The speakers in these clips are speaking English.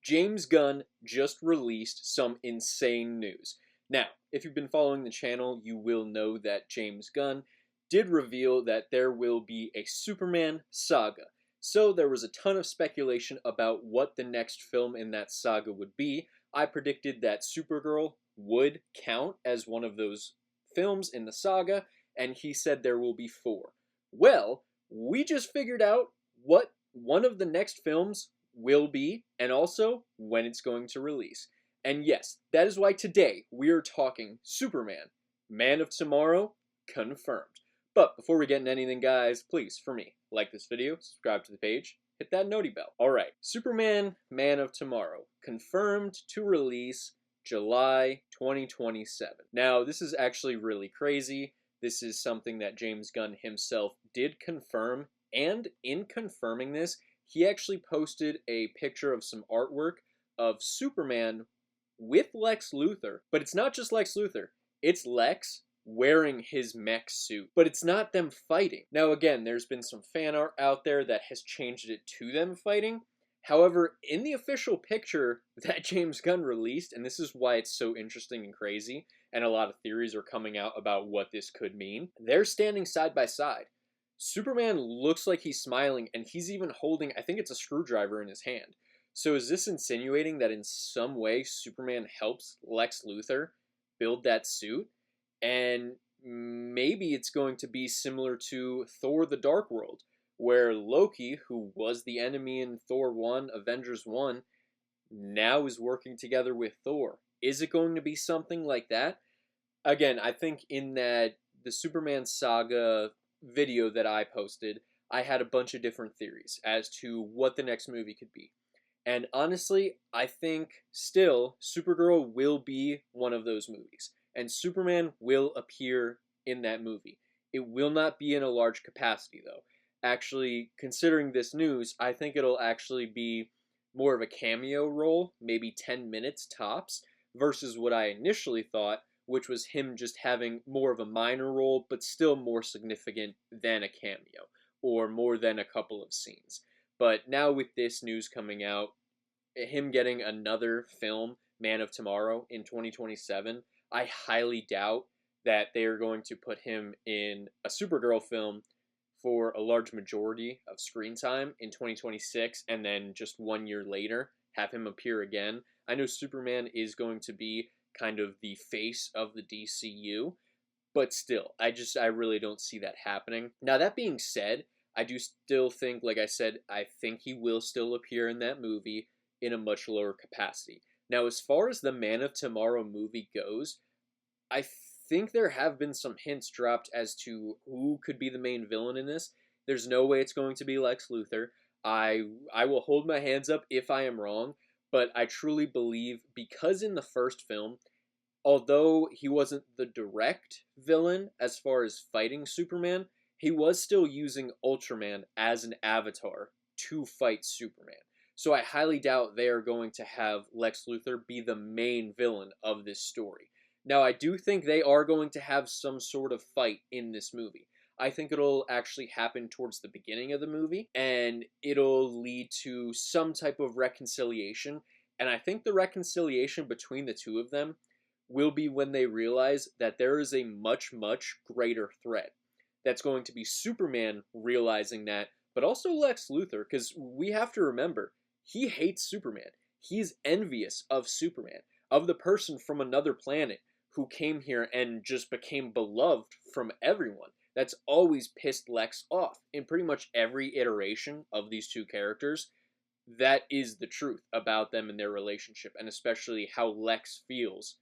James Gunn just released some insane news. Now, if you've been following the channel, you will know that James Gunn did reveal that there will be a Superman saga. So there was a ton of speculation about what the next film in that saga would be. I predicted that Supergirl would count as one of those films in the saga, and he said there will be 4. Well, we just figured out what one of the next films will be, and also when it's going to release. And yes, that is why today we are talking Superman, Man of Tomorrow, confirmed. But before we get into anything, guys, please, for me, like this video, subscribe to the page, hit that noti bell. Alright, Superman, Man of Tomorrow, confirmed to release July 2027. Now, this is actually really crazy. This is something that James Gunn himself did confirm, and in confirming this, he actually posted a picture of some artwork of Superman with Lex Luthor. But it's not just Lex Luthor, it's Lex wearing his mech suit. But it's not them fighting. Now again, there's been some fan art out there that has changed it to them fighting. However, in the official picture that James Gunn released, and this is why it's so interesting and crazy, and a lot of theories are coming out about what this could mean, they're standing side by side. Superman looks like he's smiling, and he's even holding, I think it's a screwdriver in his hand. So is this insinuating that in some way Superman helps Lex Luthor build that suit? And maybe it's going to be similar to Thor the Dark World, where Loki, who was the enemy in Thor 1, Avengers 1, now is working together with Thor. Is it going to be something like that? Again, I think in that the Superman saga video that I posted, I had a bunch of different theories as to what the next movie could be. And honestly, I think still Supergirl will be one of those movies. And Superman will appear in that movie. It will not be in a large capacity, though. Actually, considering this news, I think it'll actually be more of a cameo role, maybe 10 minutes tops, versus what I initially thought, which was him just having more of a minor role, but still more significant than a cameo, or more than a couple of scenes. But now with this news coming out, him getting another film, Man of Tomorrow, in 2027, I highly doubt that they are going to put him in a Supergirl film for a large majority of screen time in 2026, and then just 1 year later, have him appear again. I know Superman is going to be kind of the face of the DCU, but still, I really don't see that happening. Now, that being said, I do still think, like I said, I think he will still appear in that movie in a much lower capacity. Now, as far as the Man of Tomorrow movie goes, I think there have been some hints dropped as to who could be the main villain in this. There's no way it's going to be Lex Luthor. I will hold my hands up if I am wrong, but I truly believe, because in the first film, although he wasn't the direct villain as far as fighting Superman, he was still using Ultraman as an avatar to fight Superman. So I highly doubt they are going to have Lex Luthor be the main villain of this story. Now, I do think they are going to have some sort of fight in this movie. I think it'll actually happen towards the beginning of the movie, and it'll lead to some type of reconciliation. And I think the reconciliation between the two of them will be when they realize that there is a much, much greater threat. That's going to be Superman realizing that, but also Lex Luthor, because we have to remember, he hates Superman. He's envious of Superman, of the person from another planet who came here and just became beloved from everyone. That's always pissed Lex off. In pretty much every iteration of these two characters, that is the truth about them and their relationship, and especially how Lex feels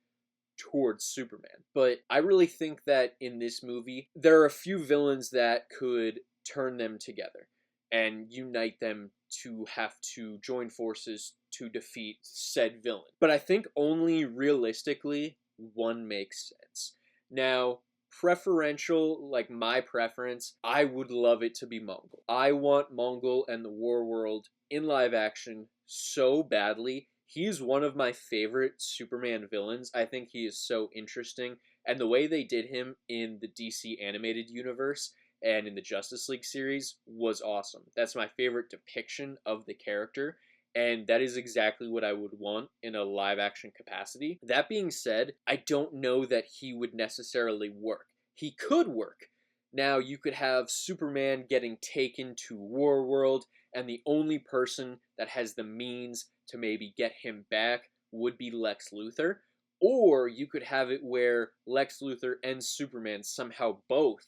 towards Superman. But I really think that in this movie, there are a few villains that could turn them together and unite them to have to join forces to defeat said villain. But I think only realistically one makes sense. Now, preferential, like my preference, I would love it to be Mongol. I want Mongol and the War World in live action so badly. He's one of my favorite Superman villains. I think he is so interesting, and the way they did him in the DC animated universe and in the Justice League series was awesome. That's my favorite depiction of the character, And that is exactly what I would want in a live action capacity. That being said, I don't know that he would necessarily work. He could work. Now, you could have Superman getting taken to Warworld, and the only person that has the means to maybe get him back would be Lex Luthor. Or you could have it where Lex Luthor and Superman somehow both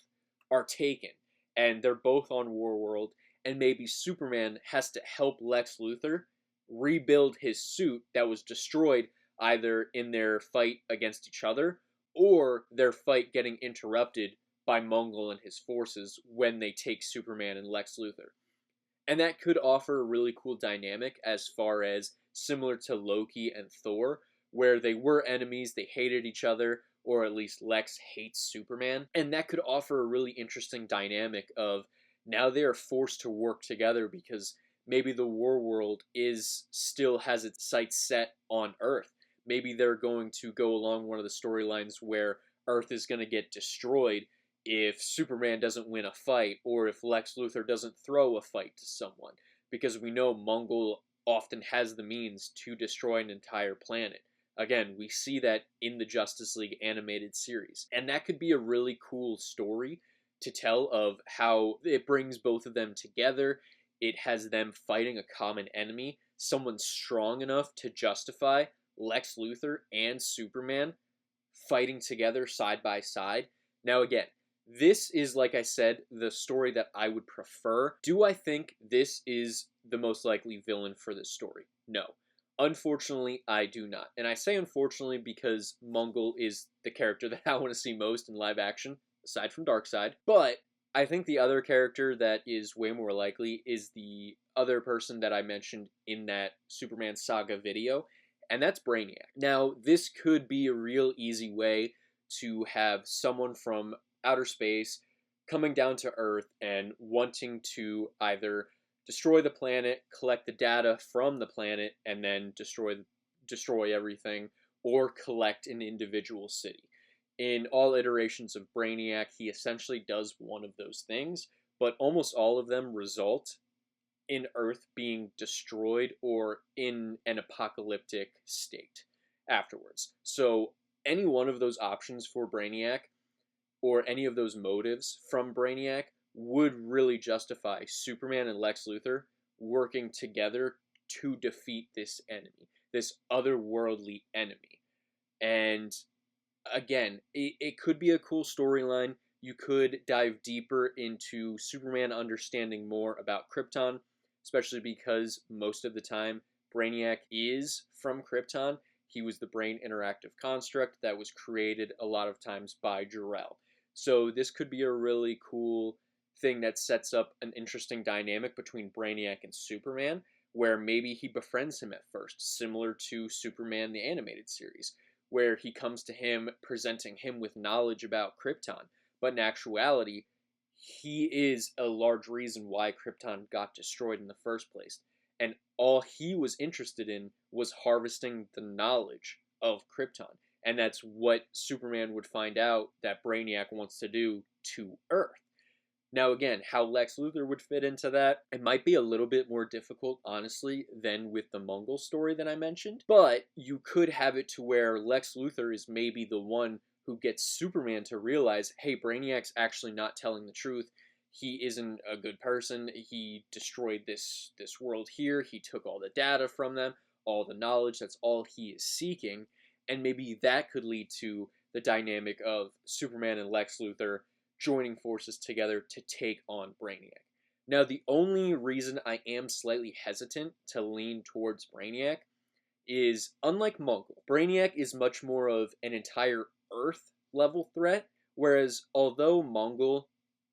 are taken, and they're both on Warworld, and maybe Superman has to help Lex Luthor rebuild his suit that was destroyed either in their fight against each other or their fight getting interrupted by Mongul and his forces when they take Superman and Lex Luthor. And that could offer a really cool dynamic as far as similar to Loki and Thor, where they were enemies, they hated each other, or at least Lex hates Superman. And that could offer a really interesting dynamic of now they are forced to work together because maybe the war world still has its sights set on Earth. Maybe they're going to go along one of the storylines where Earth is going to get destroyed if Superman doesn't win a fight, or if Lex Luthor doesn't throw a fight to someone, because we know Mongul often has the means to destroy an entire planet. Again, we see that in the Justice League animated series, and that could be a really cool story to tell of how it brings both of them together. It has them fighting a common enemy, someone strong enough to justify Lex Luthor and Superman fighting together side by side. Now again, this is, like I said, the story that I would prefer. Do I think this is the most likely villain for this story? No. Unfortunately, I do not. And I say unfortunately because Mongul is the character that I want to see most in live action, aside from Darkseid. But I think the other character that is way more likely is the other person that I mentioned in that Superman Saga video, and that's Brainiac. Now, this could be a real easy way to have someone from outer space coming down to Earth and wanting to either destroy the planet, collect the data from the planet, and then destroy everything, or collect an individual city. In all iterations of Brainiac, he essentially does one of those things, but almost all of them result in Earth being destroyed or in an apocalyptic state afterwards. So any one of those options for Brainiac, or any of those motives from Brainiac, would really justify Superman and Lex Luthor working together to defeat this enemy, this otherworldly enemy. And again, it could be a cool storyline. You could dive deeper into Superman understanding more about Krypton, especially because most of the time Brainiac is from Krypton. He was the brain interactive construct that was created a lot of times by Jor-El. So this could be a really cool thing that sets up an interesting dynamic between Brainiac and Superman, where maybe he befriends him at first, similar to Superman the animated series, where he comes to him presenting him with knowledge about Krypton. But in actuality, he is a large reason why Krypton got destroyed in the first place. And all he was interested in was harvesting the knowledge of Krypton. And that's what Superman would find out that Brainiac wants to do to Earth. Now again, how Lex Luthor would fit into that, it might be a little bit more difficult, honestly, than with the Mongul story that I mentioned. But you could have it to where Lex Luthor is maybe the one who gets Superman to realize, hey, Brainiac's actually not telling the truth. He isn't a good person. He destroyed this world here. He took all the data from them, all the knowledge. That's all he is seeking. And maybe that could lead to the dynamic of Superman and Lex Luthor joining forces together to take on Brainiac. Now, the only reason I am slightly hesitant to lean towards Brainiac is, unlike Mongul, Brainiac is much more of an entire Earth-level threat, whereas although Mongul,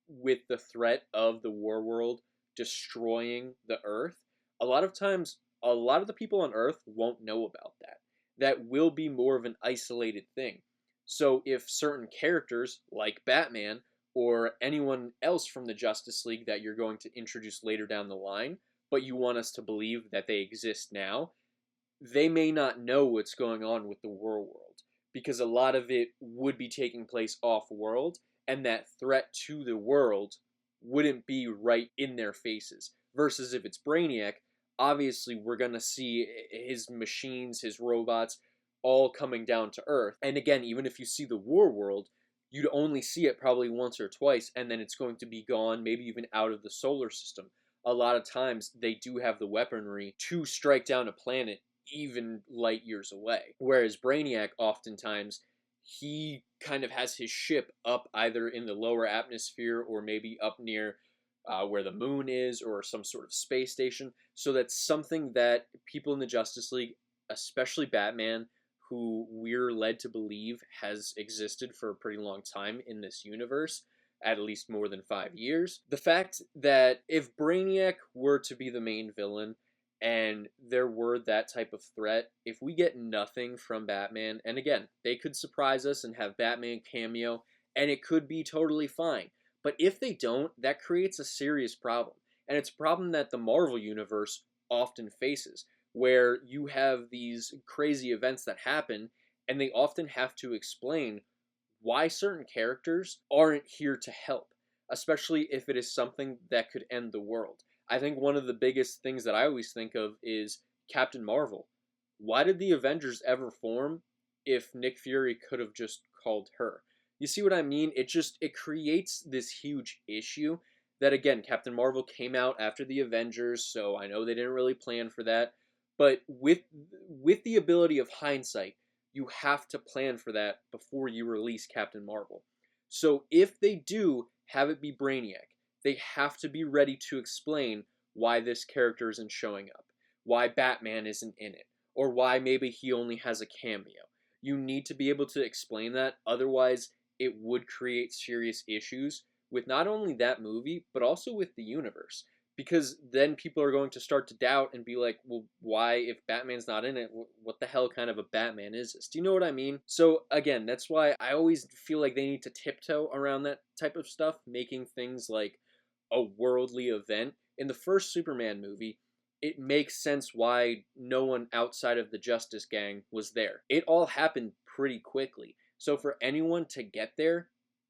with the threat of the war world destroying the Earth, a lot of times, a lot of the people on Earth won't know about that. That will be more of an isolated thing. So if certain characters, like Batman, or anyone else from the Justice League that you're going to introduce later down the line, but you want us to believe that they exist now, they may not know what's going on with the war world, because a lot of it would be taking place off-world, and that threat to the world wouldn't be right in their faces. Versus if it's Brainiac, obviously we're going to see his machines, his robots, all coming down to Earth. And again, even if you see the war world, you'd only see it probably once or twice, and then it's going to be gone, maybe even out of the solar system. A lot of times they do have the weaponry to strike down a planet even light years away. Whereas Brainiac, oftentimes, he kind of has his ship up either in the lower atmosphere or maybe up near where the moon is or some sort of space station. So that's something that people in the Justice League, especially Batman, who we're led to believe has existed for a pretty long time in this universe, at least more than 5 years. The fact that if Brainiac were to be the main villain and there were that type of threat, if we get nothing from Batman, and again, they could surprise us and have Batman cameo, and it could be totally fine. But if they don't, that creates a serious problem. And it's a problem that the Marvel Universe often faces, where you have these crazy events that happen, and they often have to explain why certain characters aren't here to help, especially if it is something that could end the world. I think one of the biggest things that I always think of is Captain Marvel. Why did the Avengers ever form if Nick Fury could have just called her? You see what I mean? It creates this huge issue that, again, Captain Marvel came out after the Avengers, so I know they didn't really plan for that. But with the ability of hindsight, you have to plan for that before you release Captain Marvel. So if they do have it be Brainiac, they have to be ready to explain why this character isn't showing up, why Batman isn't in it, or why maybe he only has a cameo. You need to be able to explain that, otherwise it would create serious issues with not only that movie, but also with the universe. Because then people are going to start to doubt and be like, well, why, if Batman's not in it, what the hell kind of a Batman is this? Do you know what I mean? So again, that's why I always feel like they need to tiptoe around that type of stuff, making things like a worldly event. In the first Superman movie, it makes sense why no one outside of the Justice Gang was there. It all happened pretty quickly. So for anyone to get there,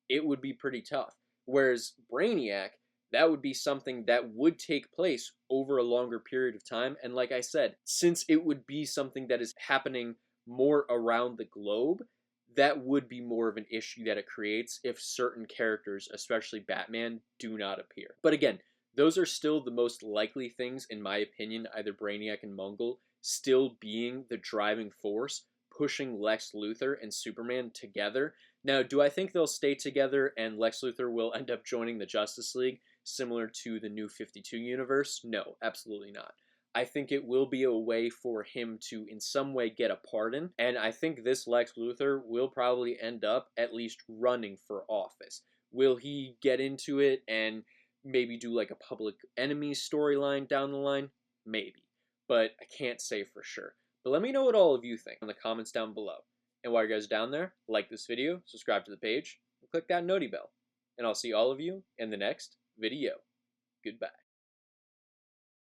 it would be pretty tough. Whereas Brainiac, that would be something that would take place over a longer period of time. And like I said, since it would be something that is happening more around the globe, that would be more of an issue that it creates if certain characters, especially Batman, do not appear. But again, those are still the most likely things, in my opinion, either Brainiac and Mongol still being the driving force, pushing Lex Luthor and Superman together. Now, do I think they'll stay together and Lex Luthor will end up joining the Justice League, similar to the New 52 universe? No, absolutely not. I think it will be a way for him to in some way get a pardon, and I think this Lex Luthor will probably end up at least running for office. Will he get into it and maybe do like a public enemy storyline down the line? Maybe, but I can't say for sure. But let me know what all of you think in the comments down below. And while you guys are down there, like this video, subscribe to the page, and click that noti bell. And I'll see all of you in the next video. Goodbye.